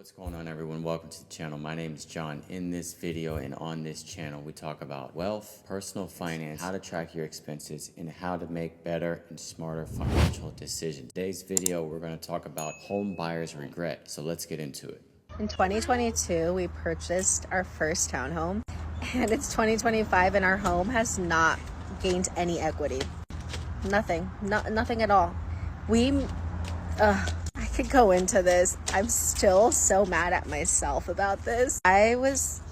What's going on, everyone? Welcome to the channel. My name is John. In this video and on this channel, we talk about wealth, personal finance, how to track your expenses, and how to make better and smarter financial decisions. Today's video, we're going to talk about home buyers' regret. So let's get into it. In 2022, we purchased our first townhome, and it's 2025 and our home has not gained any equity. Nothing at all. I could go into this. I'm still so mad at myself about this. I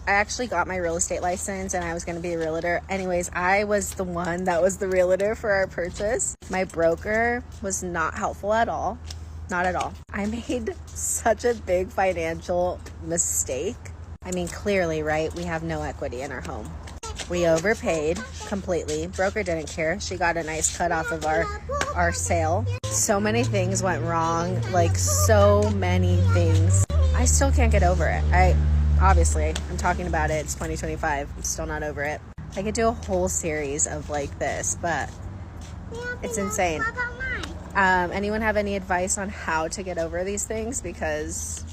actually got my real estate license and I was going to be a realtor. Anyways, I was the one that was the realtor for our purchase. My broker was not helpful at all. Not at all. I made such a big financial mistake. I mean, clearly, right? We have no equity in our home. We overpaid completely. Broker didn't care. She got a nice cut off of our sale. So many things went wrong, like so many things. I still can't get over it. I'm talking about it. It's 2025. I'm still not over it. I could do a whole series of like this, but it's insane. Anyone have any advice on how to get over these things? Because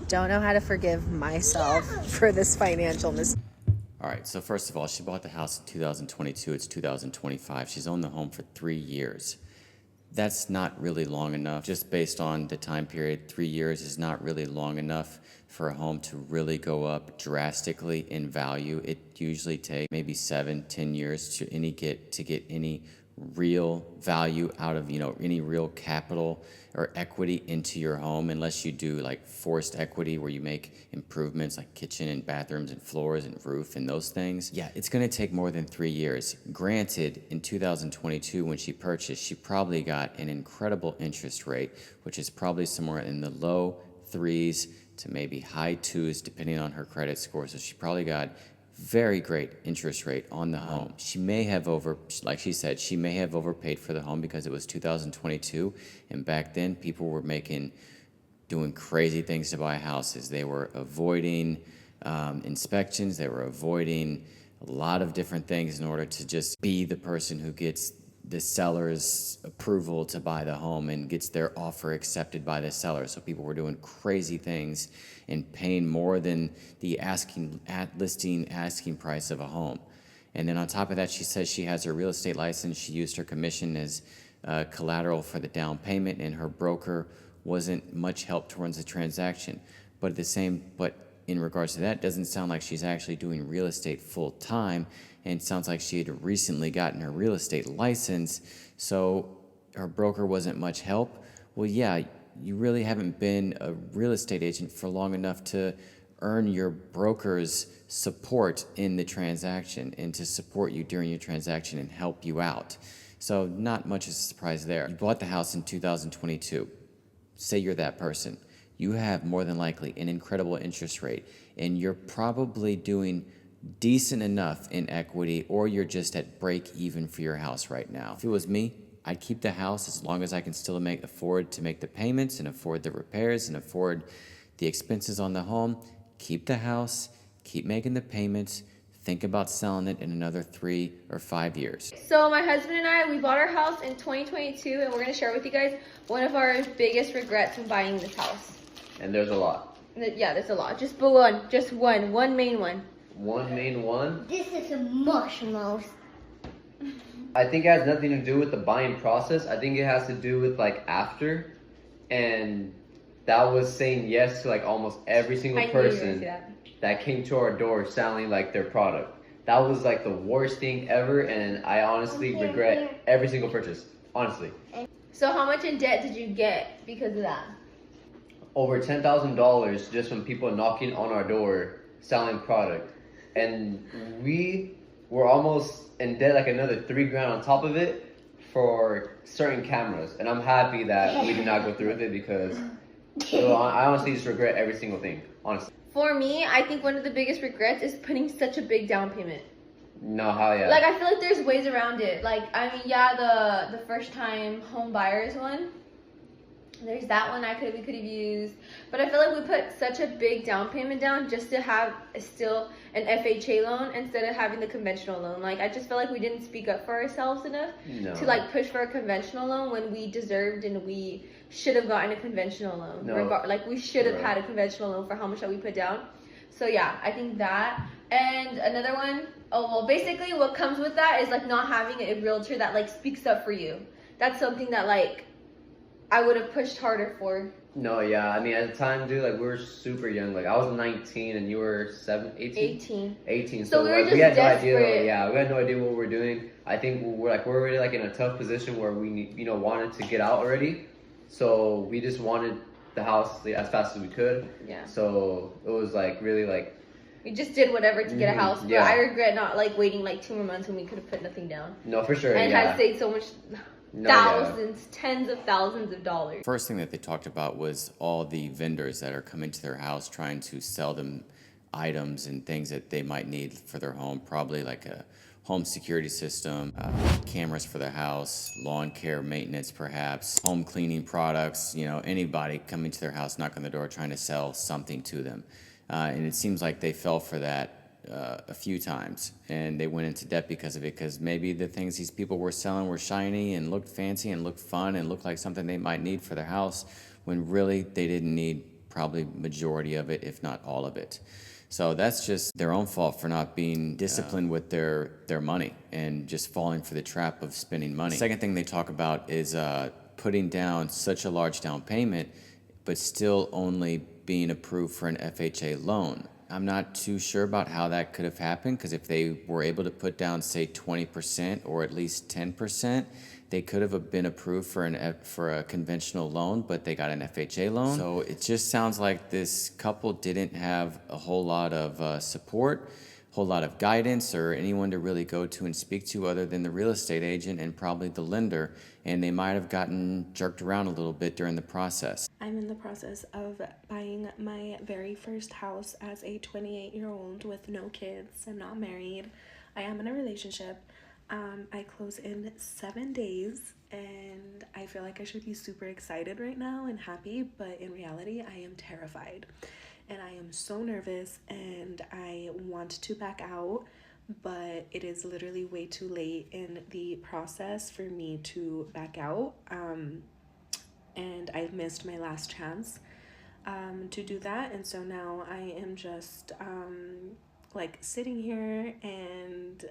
don't know how to forgive myself for this financial mistake. All right, so first of all, she bought the house in 2022. It's 2025. She's owned the home for 3 years. That's not really long enough. Just based on the time period, 3 years is not really long enough for a home to really go up drastically in value. It usually takes maybe 7-10 years to get any real value out of, any real capital or equity into your home, unless you do like forced equity where you make improvements like kitchen and bathrooms and floors and roof and those things. Yeah, it's going to take more than 3 years. Granted, in 2022 when she purchased, she probably got an incredible interest rate, which is probably somewhere in the low 3s to maybe high 2s depending on her credit score. So she probably got very great interest rate on the home. She may have like she said, she may have overpaid for the home because it was 2022, and back then people were doing crazy things to buy houses. They were avoiding inspections. They were avoiding a lot of different things in order to just be the person who gets the seller's approval to buy the home and gets their offer accepted by the seller. So people were doing crazy things and paying more than the asking price of a home. And then on top of that, she says she has her real estate license. She used her commission as collateral for the down payment, and her broker wasn't much help towards the transaction. But in regards to that, it doesn't sound like she's actually doing real estate full time, and it sounds like she had recently gotten her real estate license, so her broker wasn't much help. Well, yeah, you really haven't been a real estate agent for long enough to earn your broker's support in the transaction and to support you during your transaction and help you out. So not much of a surprise there. You bought the house in 2022. Say you're that person. You have more than likely an incredible interest rate, and you're probably doing decent enough in equity, or you're just at break even for your house right now. If it was me, I'd keep the house as long as I can still afford to make the payments and afford the repairs and afford the expenses on the home. Keep the house, keep making the payments, think about selling it in another 3 or 5 years. So my husband and I, we bought our house in 2022, and we're going to share with you guys one of our biggest regrets in buying this house. And there's a lot. Yeah, there's a lot. Just one main one. One main one? This is a marshmallows. I think it has nothing to do with the buying process. I think it has to do with like after. And that was saying yes to like almost every single person that came to our door selling like their product. That was like the worst thing ever, and I honestly regret every single purchase. Honestly. So how much in debt did you get because of that? Over $10,000 just from people knocking on our door selling product. And we were almost in debt like another $3,000 on top of it for certain cameras. And I'm happy that we did not go through with it, because I honestly just regret every single thing, honestly. For me, I think one of the biggest regrets is putting such a big down payment. No, how yeah. Like, I feel like there's ways around it. Like, I mean, yeah, the first time home buyers one, there's that one we could have used. But I feel like we put such a big down payment down just to have still an FHA loan instead of having the conventional loan. Like, I just feel like we didn't speak up for ourselves enough to like push for a conventional loan when we deserved and we should have gotten a conventional loan. No. Like we should have Right. had a conventional loan for how much that we put down. So yeah, I think that. And another one, oh well, basically what comes with that is like not having a realtor that like speaks up for you. That's something that like I would have pushed harder for. No, yeah. I mean, at the time, dude, like we were super young. Like I was 19 and you were 18? 18. So we were like, just we had no desperate. idea. Yeah, we had no idea what we were doing. I think we're already like in a tough position where we wanted to get out already. So we just wanted the house as fast as we could. Yeah. So it was like really like. We just did whatever to get a house, but yeah. I regret not like waiting like 2 more months when we could have put nothing down. No, for sure. And yeah. had saved so much, thousands, tens of thousands of dollars. First thing that they talked about was all the vendors that are coming to their house trying to sell them items and things that they might need for their home, probably like a home security system, cameras for the house, lawn care maintenance perhaps, home cleaning products, anybody coming to their house, knocking on the door trying to sell something to them. And it seems like they fell for that a few times, and they went into debt because of it, because maybe the things these people were selling were shiny and looked fancy and looked fun and looked like something they might need for their house, when really they didn't need probably majority of it, if not all of it. So that's just their own fault for not being disciplined with their money and just falling for the trap of spending money. Second thing they talk about is putting down such a large down payment, but still only being approved for an FHA loan. I'm not too sure about how that could have happened, because if they were able to put down, say, 20% or at least 10%, they could have been approved for a conventional loan, but they got an FHA loan. So it just sounds like this couple didn't have a whole lot of support, a whole lot of guidance, or anyone to really go to and speak to other than the real estate agent and probably the lender, and they might have gotten jerked around a little bit during the process. I'm in the process of buying my very first house as a 28-year-old with no kids. I'm not married. I am in a relationship. I close in 7 days, and I feel like I should be super excited right now and happy, but in reality, I am terrified. And I am so nervous, and I want to back out, but it is literally way too late in the process for me to back out. And I've missed my last chance to do that. And so now I am just like sitting here and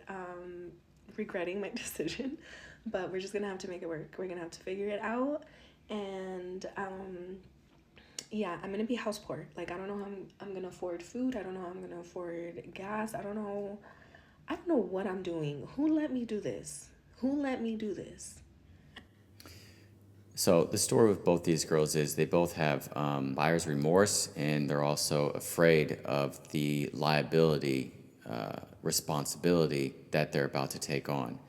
regretting my decision, but we're just gonna have to make it work. We're gonna have to figure it out. And yeah, I'm gonna be house poor. Like, I don't know how I'm gonna afford food. I don't know how I'm gonna afford gas. I don't know what I'm doing. Who let me do this? So the story with both these girls is they both have buyer's remorse, and they're also afraid of the liability, responsibility that they're about to take on.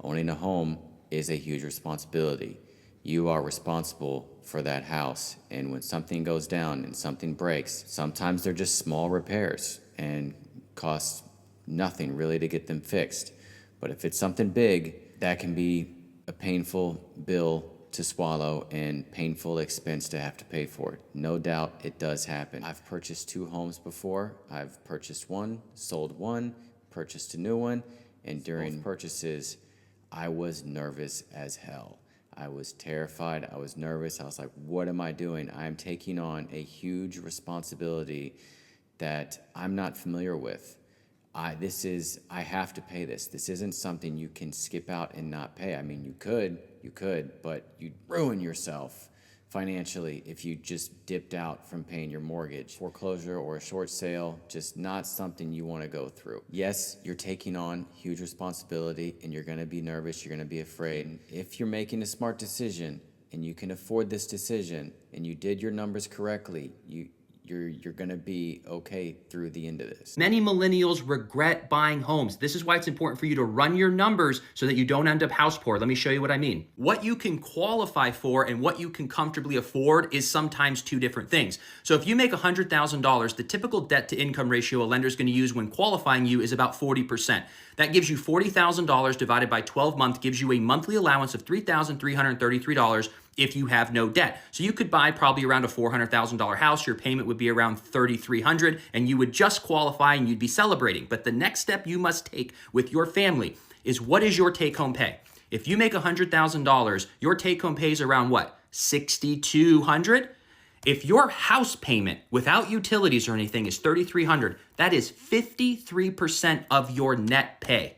Owning a home is a huge responsibility. You are responsible for that house, and when something goes down and something breaks, sometimes they're just small repairs and cost nothing really to get them fixed. But if it's something big, that can be a painful bill to swallow and painful expense to have to pay for it. No doubt it does happen. I've purchased 2 homes before. I've purchased one, sold one, purchased a new one, and during purchases, I was nervous as hell. I was terrified. I was nervous. I was like, what am I doing? I'm taking on a huge responsibility that I'm not familiar with. I have to pay this. This isn't something you can skip out and not pay. I mean, you could, but you'd ruin yourself financially if you just dipped out from paying your mortgage. Foreclosure or a short sale, just not something you want to go through. Yes, you're taking on huge responsibility, and you're going to be nervous, you're going to be afraid. And if you're making a smart decision and you can afford this decision and you did your numbers correctly, you're going to be okay through the end of this. Many millennials regret buying homes. This is why it's important for you to run your numbers so that you don't end up house poor. Let me show you what I mean. What you can qualify for and what you can comfortably afford is sometimes 2 different things. So if you make $100,000, the typical debt to income ratio a lender is going to use when qualifying you is about 40%. That gives you $40,000 divided by 12 months, gives you a monthly allowance of $3,333 if you have no debt. So you could buy probably around a $400,000 house, your payment would be around $3,300, and you would just qualify and you'd be celebrating. But the next step you must take with your family is, what is your take-home pay? If you make $100,000, your take-home pay is around what? $6,200. If your house payment without utilities or anything is $3,300, that is 53% of your net pay.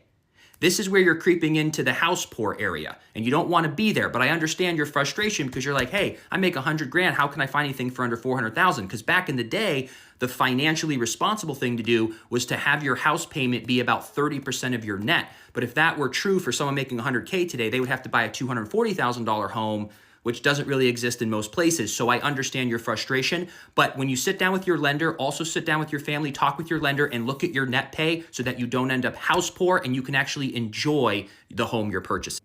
This is where you're creeping into the house poor area, and you don't want to be there. But I understand your frustration because you're like, hey, I make 100 grand. How can I find anything for under 400,000? Because back in the day, the financially responsible thing to do was to have your house payment be about 30% of your net. But if that were true for someone making 100K today, they would have to buy a $240,000 home, which doesn't really exist in most places. So I understand your frustration. But when you sit down with your lender, also sit down with your family, talk with your lender, and look at your net pay so that you don't end up house poor and you can actually enjoy the home you're purchasing.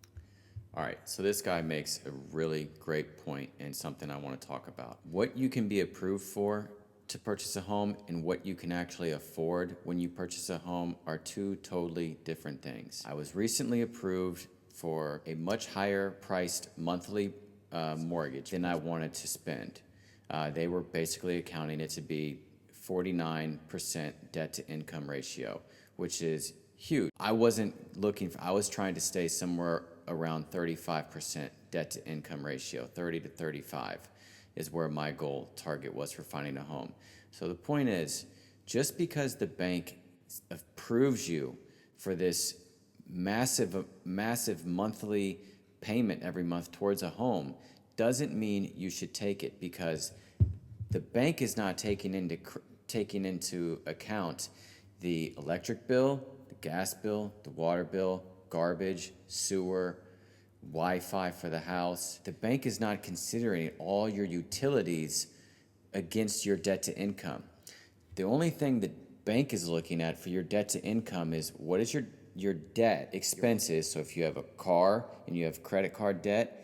All right, so this guy makes a really great point and something I want to talk about. What you can be approved for to purchase a home and what you can actually afford when you purchase a home are two totally different things. I was recently approved for a much higher priced monthly mortgage than I wanted to spend. They were basically accounting it to be 49% debt to income ratio, which is huge. I was trying to stay somewhere around 35% debt to income ratio. 30 to 35 is where my goal target was for finding a home. So the point is, just because the bank approves you for this massive monthly payment every month towards a home doesn't mean you should take it, because the bank is not taking into account the electric bill, the gas bill, the water bill, garbage, sewer, Wi-Fi for the house. The bank is not considering all your utilities against your debt to income. The only thing the bank is looking at for your debt to income is what is your debt expenses. So if you have a car and you have credit card debt,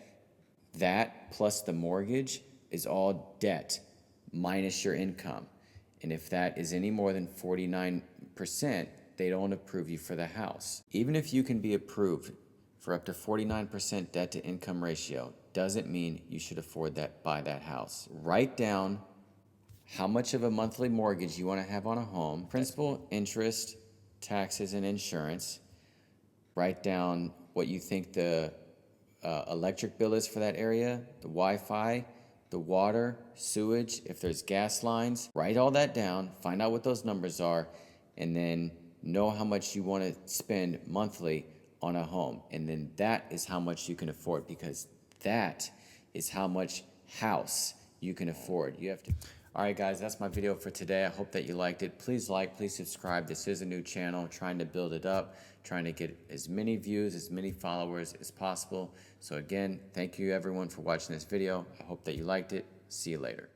that plus the mortgage is all debt minus your income. And if that is any more than 49%, they don't approve you for the house. Even if you can be approved for up to 49% debt to income ratio, doesn't mean you should afford that, buy that house. Write down how much of a monthly mortgage you want to have on a home, principal, interest, taxes, and insurance. Write down what you think the electric bill is for that area, the Wi-Fi, the water, sewage, if there's gas lines. Write all that down, find out what those numbers are, and then know how much you want to spend monthly on a home. And then that is how much you can afford, because that is how much house you can afford. You have to. All right, guys, that's my video for today. I hope that you liked it. Please like, please subscribe. This is a new channel, trying to build it up, trying to get as many views, as many followers as possible. So again, thank you everyone for watching this video. I hope that you liked it. See you later.